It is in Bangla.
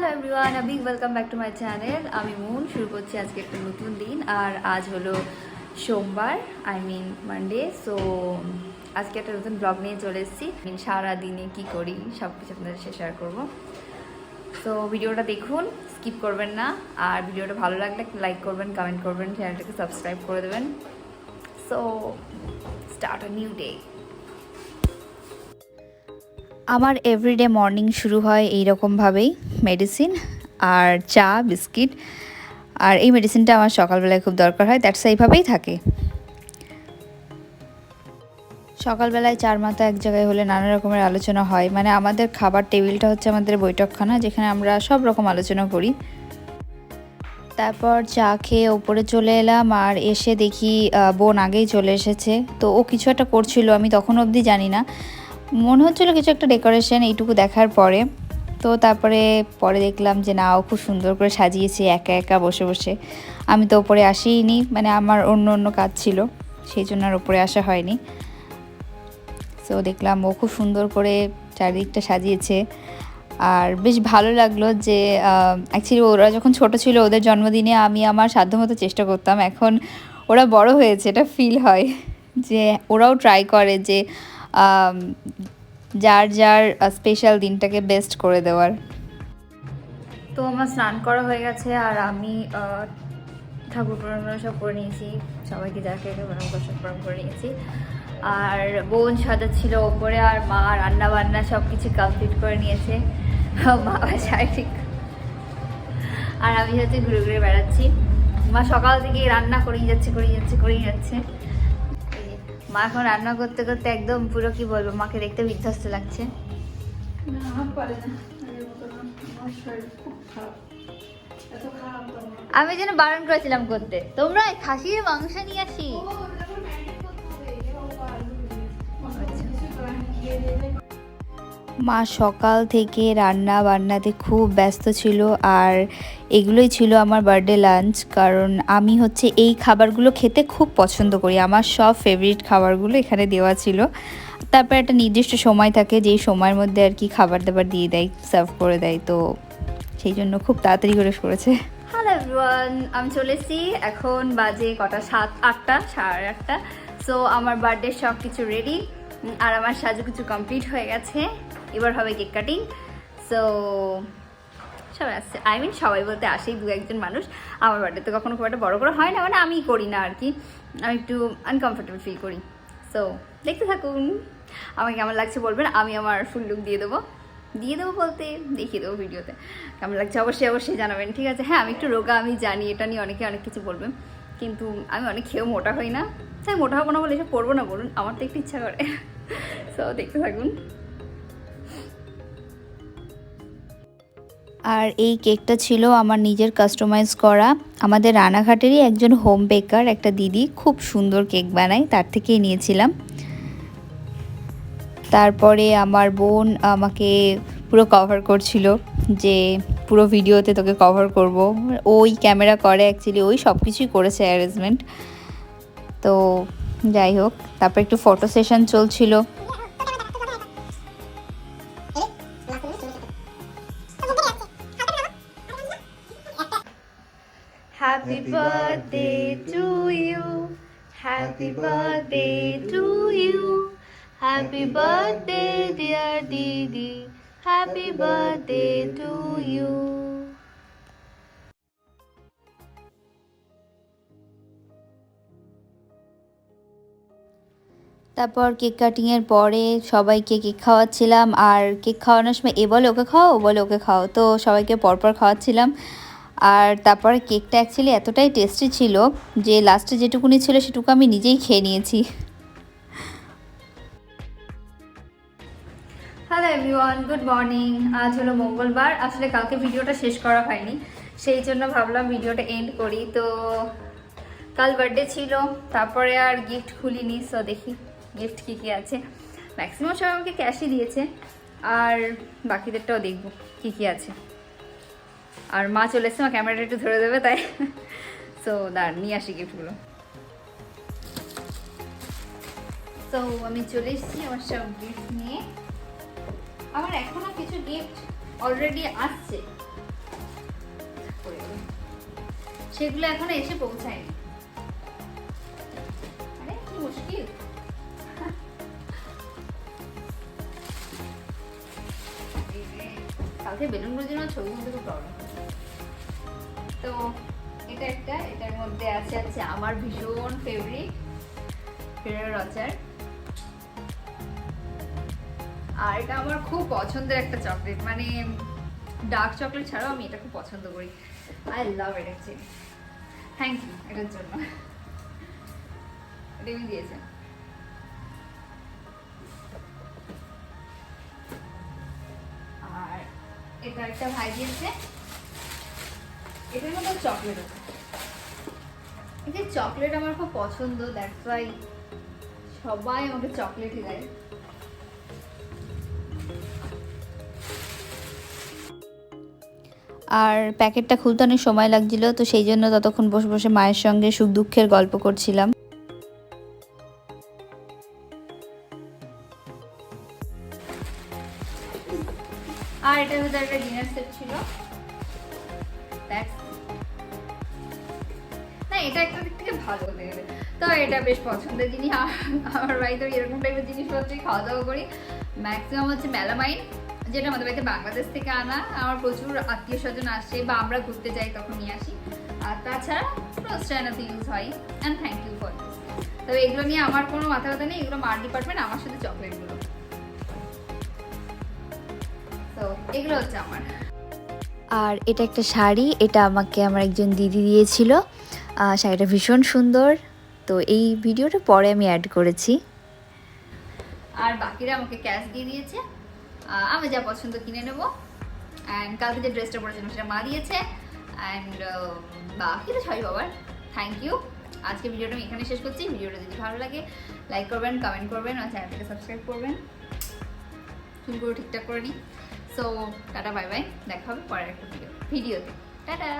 হ্যালো এভরিওয়ান, আমি welcome back to my channel. আমি মুন শুরু করছি আজকে একটা নতুন দিন। আর আজ হলো সোমবার, মানডে। সো আজকে একটা নতুন ব্লগ নিয়ে চলে এসেছি। সারাদিনে কী করি সব কিছু আপনাদের সাথে শেয়ার করবো। সো ভিডিওটা দেখুন, স্কিপ করবেন না। আর ভিডিওটা ভালো লাগলে লাইক করবেন, কমেন্ট করবেন, চ্যানেলটাকে সাবস্ক্রাইব করে দেবেন। So start a new day. আমার এভরিডে মর্নিং শুরু হয় এইরকমভাবেই, মেডিসিন আর চা বিস্কিট। আর এই মেডিসিনটা আমার সকালবেলায় খুব দরকার হয়, দ্যাটস এইভাবেই থাকে। সকালবেলায় চার মাথা এক জায়গায় হলে নানা রকমের আলোচনা হয়। মানে আমাদের খাবার টেবিলটা হচ্ছে আমাদের বৈঠকখানা, যেখানে আমরা সব রকম আলোচনা করি। তারপর চা খেয়ে ওপরে চলে এলাম, আর এসে দেখি বোন আগেই চলে এসেছে। তো ও কিছু একটা করছিল, আমি তখন অবধি জানি না, মনে হচ্ছিলো কিছু একটা ডেকোরেশন, এইটুকু দেখার পরে। তো তারপরে দেখলাম যে না, ও খুব সুন্দর করে সাজিয়েছে একা একা বসে বসে। আমি তো ওপরে আসিনি, মানে আমার অন্য কাজ ছিল, সেই জন্য আর ওপরে আসা হয়নি। তো দেখলাম ও খুব সুন্দর করে চারিদিকটা সাজিয়েছে। আর বেশ ভালো লাগলো যে অ্যাকচুয়ালি ওরা যখন ছোট ছিল, ওদের জন্মদিনে আমি আমার সাধ্যমতো চেষ্টা করতাম। এখন ওরা বড় হয়েছে, এটা ফিল হয় যে ওরাও ট্রাই করে যে যার স্পেশাল দিনটাকে বেস্ট করে দেওয়ার। তো আমার স্নান করা হয়ে গেছে, আর আমি ঠাকুর প্রণাম সব করে নিয়েছি, সবাইকে যাকে সব প্রণাম করে নিয়েছি। আর বোন সাজাচ্ছিল ওপরে, আর মা রান্না বান্না সব কিছু কমপ্লিট করে নিয়েছে। মা শারীরিক, আর আমি হচ্ছে ঘুরে ঘুরে বেড়াচ্ছি। মা সকাল থেকে রান্না করেই যাচ্ছে। মা এখন রান্না করতে করতে একদম পুরো কি বলবো, মাকে দেখতে বিধ্বস্ত লাগছে। আমি যেন বারণ করেছিলাম করতে, তোমরা খাসির মাংস নিয়ে আসি। মা সকাল থেকে রান্না বান্নাতে খুব ব্যস্ত ছিল, আর এগুলোই ছিল আমার বার্থডে লাঞ্চ। কারণ আমি হচ্ছে এই খাবারগুলো খেতে খুব পছন্দ করি, আমার সব ফেভারিট খাবারগুলো এখানে দেওয়া ছিল। তারপর একটা নির্দিষ্ট সময় থাকে, যেই সময়ের মধ্যে আর কি খাবার দাবার দিয়ে দেয়, সার্ভ করে দেয়। তো সেই জন্য খুব তাড়াতাড়ি করে করেছে। হ্যালো এভরিওয়ান, আমি চলে এসেছি। এখন বাজে কটা, 7-8টা, 8:30। সো আমার বার্থডে সব কিছু রেডি, আর আমার সাজুগুজু কমপ্লিট হয়ে গেছে। এবার হবে কেক কাটিং। সো সবাই আসছে, সবাই বলতে আসেই দু একজন মানুষ। আমার বার্থডে তো কখনো খুব একটা বড় করে হয় না, মানে আমি করি না আর কি, আমি একটু আনকমফোর্টেবল ফিল করি। সো দেখতে থাকুন, আমাকে কেমন লাগছে বলবেন। আমি আমার ফুল লুক দিয়ে দেবো বলতে দেখিয়ে দেবো ভিডিওতে। কেমন লাগছে অবশ্যই জানাবেন, ঠিক আছে? হ্যাঁ, আমি একটু রোগা, আমি জানি, এটা নিয়ে অনেকে অনেক কিছু বলবেন, কিন্তু আমি অনেক খেয়েও মোটা হই না। তাই মোটা হবো না বলে এসব পরবো না বলুন, আমার তো একটু ইচ্ছা করে। সো দেখতে থাকুন। আর এই কেকটা ছিল আমার নিজের কাস্টমাইজ করা। আমাদের রানাঘাটেরই একজন হোম বেকার একটা দিদি খুব সুন্দর কেক বানায়, তার থেকেই নিয়েছিলাম। তারপরে আমার বোন আমাকে পুরো কভার করছিল, যে পুরো ভিডিওতে তোকে কভার করব। ওই ক্যামেরা করে, অ্যাকচুয়ালি ওই সব কিছুই করেছে অ্যারেঞ্জমেন্ট। তো যাই হোক, তারপর একটু ফটো সেশন চলছিল। Happy birthday to you, happy birthday to you, happy birthday dear Didi, happy birthday to you. তারপর কেক কাটিংয়ের পরে সবাইকে কেক খাওয়াচ্ছিলাম, আর কেক খাওয়ানোর সময় এ বলে ওকে খাও, ও বলে ওকে খাও, তো সবাইকে পরপর খাওয়াচ্ছিলাম। আর তারপরে কেকটা অ্যাকচুয়ালি এতটাই টেস্টি ছিল যে লাস্টে যেটুকুনি ছিল সেটুকু আমি নিজেই খেয়ে নিয়েছি। Hello everyone, good morning. আজ হলো মঙ্গলবার। আসলে কালকে ভিডিওটা শেষ করা হয়নি, সেই জন্য ভাবলাম ভিডিওটা এন্ড করি। তো কাল বার্থডে ছিল, তারপরে আর গিফট খুলিনি। সো দেখি গিফট কী আছে। ম্যাক্সিমাম সবাই আমাকে ক্যাশই দিয়েছে, আর বাকিদেরটাও দেখবো কী আছে। আর মা চলে এসছে, মা ক্যামেরাটা একটু ধরে দেবে, তাই সো নিয়ে আসি গিফটগুলো। তো আমি চলে এসেছি আমার সব গিফট নিয়ে। আমার এখনো কিছু গিফট অলরেডি আসছে, সেগুলো এখনো এসে পৌঁছায়নি। আরে কি মুশকিল। কালকে বেলুনগুলোর জন্য ছবি তুলতে খুব প্রবলেম। তো এটা একটা, এটার মধ্যে আছে আমার ভীষণ ফেভারিট ফেরারো রোচার। আর এটা আমার খুব পছন্দের একটা চকলেট, মানে ডার্ক চকলেট ছাড়াও আমি এটা খুব পছন্দ করি। I love it actually. Thank you এটার জন্য, এটা আমি দিয়েছেন। আর এটা একটা ভাই দিয়েছে, এটার মধ্যে চকলেট আছে। এই চকলেট আমার খুব পছন্দ, দ্যাটস ওয়াই সবাই আমাকে চকলেটই দেয়। আর প্যাকেটটা খুলতে অনেক সময় লাগছিল, তো সেই জন্য ততক্ষণ বসে বসে মায়ের সঙ্গে সুখ দুঃখের গল্প করছিলাম। আর এটার ভিতরে একটা ডিনার সেট ছিল। না, এটা একটা দিক থেকে ভালো লেগে, তো এটা বেশ পছন্দের জিনিস। আমার বাড়িতে এরকম টাইপের জিনিসপত্রই খাওয়া দাওয়া করি। ম্যাক্সিমাম হচ্ছে মেলামাইন, যেটা আমাদের বাড়িতে বাংলাদেশ থেকে আনা। আমার প্রচুর আত্মীয় স্বজন আসে বা আমরা ঘুরতে যাই তখন নিয়ে আসি। আর তাছাড়া ক্রস চায়নাতে ইউজ হয়। And thank you for this. তবে এগুলো নিয়ে আমার কোনো মাথা ব্যথা নেই, এগুলো মার ডিপার্টমেন্ট, আমার সাথে চকলেটগুলো। তো এগুলো হচ্ছে আমার। আর এটা একটা শাড়ি, এটা আমাকে আমার একজন দিদি দিয়েছিল। শাড়িটা ভীষণ সুন্দর, তো এই ভিডিওটা পরে আমি অ্যাড করেছি। আর বাকিরা আমাকে ক্যাশ দিয়ে দিয়েছে, আমি যা পছন্দ কিনে নেব। অ্যান্ড কালকে যে ড্রেসটা পরেছিলাম সেটা মা দিয়েছে। অ্যান্ড বাকি তো সবাই বাবার। Thank you. আজকে ভিডিওটা আমি এখানে শেষ করছি। ভিডিওটা যদি ভালো লাগে লাইক করবেন, কমেন্ট করবেন, আর চ্যানেলটাকে সাবস্ক্রাইব করবেন। চুলগুলো ঠিকঠাক করে নিই। সো টাটা, বাই বাই, দেখা হবে পরের একটা ভিডিওতে। টাটা।